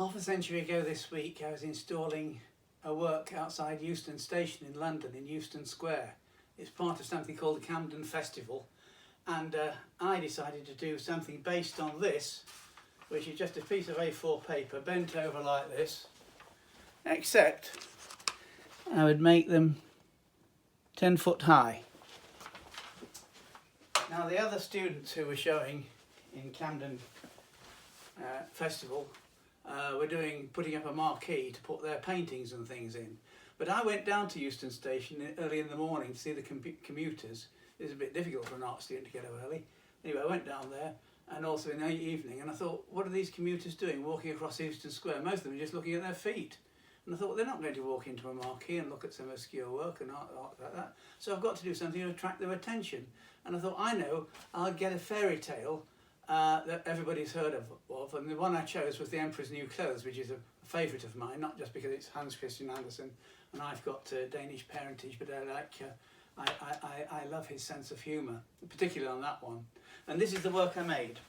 Half a century ago this week I was installing a work outside Euston Station in London, in Euston Square. It's part of something called the Camden Festival, and I decided to do something based on this, which is just a piece of A4 paper bent over like this, except I would make them 10 foot high. Now the other students who were showing in Camden Festival were putting up a marquee to put their paintings and things in. But I went down to Euston Station early in the morning to see the commuters. It was a bit difficult for an art student to get up early. Anyway, I went down there, and also in the evening, and I thought, what are these commuters doing walking across Euston Square? Most of them are just looking at their feet. And I thought, well, they're not going to walk into a marquee and look at some obscure work and art like that. So I've got to do something to attract their attention. And I thought, I know, I'll get a fairy tale that everybody's heard of, and the one I chose was The Emperor's New Clothes, which is a favourite of mine, not just because it's Hans Christian Andersen and I've got Danish parentage, but I love his sense of humour, particularly on that one. And this is the work I made.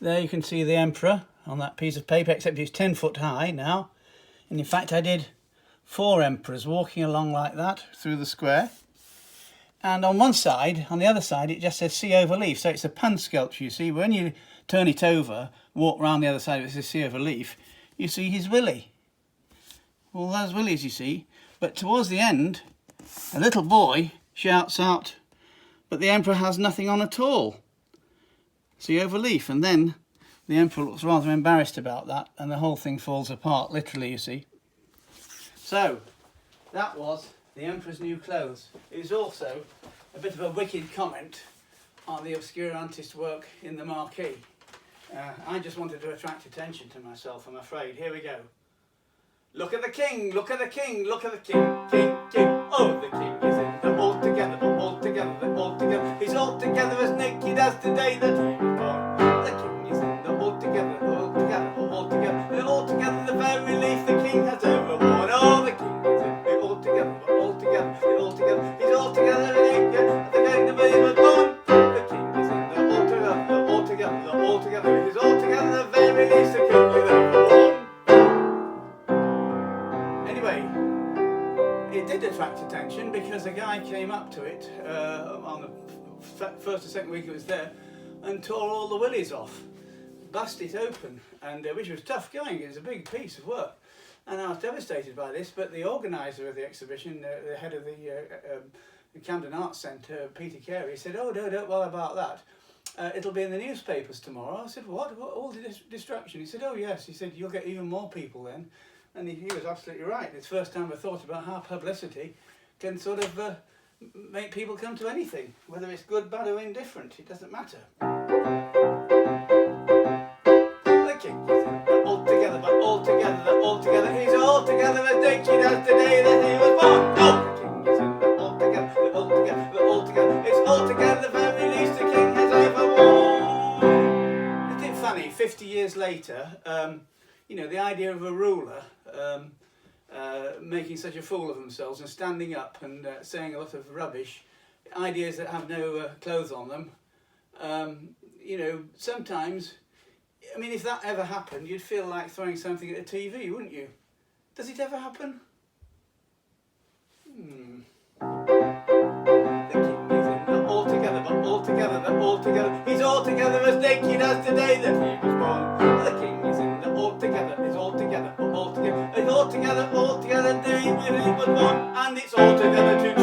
There you can see the Emperor on that piece of paper, except it's 10 foot high now. And in fact I did 4 emperors walking along like that through the square. And on one side, on the other side, it just says sea over leaf. So it's a pun sculpture, you see. When you turn it over, walk round the other side, it says sea over leaf, you see his willy. Well, those willies, you see. But towards the end, a little boy shouts out, but the Emperor has nothing on at all. Sea over leaf. And then the Emperor looks rather embarrassed about that, and the whole thing falls apart, literally, you see. So, that was The Emperor's New Clothes. It was also a bit of a wicked comment on the obscurantist work in the marquee. I just wanted to attract attention to myself, I'm afraid. Here we go. Look at the king, look at the king, look at the king, king, king. Oh, the king is in the altogether, altogether. He's altogether as naked as the day that he was born. The king is in the altogether, altogether. Altogether the very leaf the king has overworn. Oh, the king is in the altogether, altogether. He's altogether naked as the day that he was born. The king is in the altogether. He's altogether the very leaf the king has overworn. Anyway, it did attract attention because a guy came up to it on the first or second week it was there and tore all the willies off, bust it open, and which was tough going. It was a big piece of work, and I was devastated by this. But the organiser of the exhibition, the head of the Camden Arts Centre, Peter Carey, said, "Oh, no, don't worry about that. It'll be in the newspapers tomorrow." I said, "What? All the distraction?" He said, "Oh yes." He said, "You'll get even more people then." And he was absolutely right. It's the first time I thought about how publicity can sort of make people come to anything. Whether it's good, bad or indifferent, it doesn't matter. The king is altogether, but altogether, he's altogether as naked as the day that he was born. Oh, the king is in the altogether, it's altogether the very least the king has ever worn. Isn't it funny, 50 years later, you know, the idea of a ruler making such a fool of themselves and standing up and saying a lot of rubbish, ideas that have no clothes on them, you know, sometimes, I mean, if that ever happened, you'd feel like throwing something at the TV, wouldn't you? Does it ever happen? The king is in the altogether, but altogether, he's altogether as naked as the day that he was born. The king is in the altogether, it's altogether, but altogether, day when he was born, and it's altogether too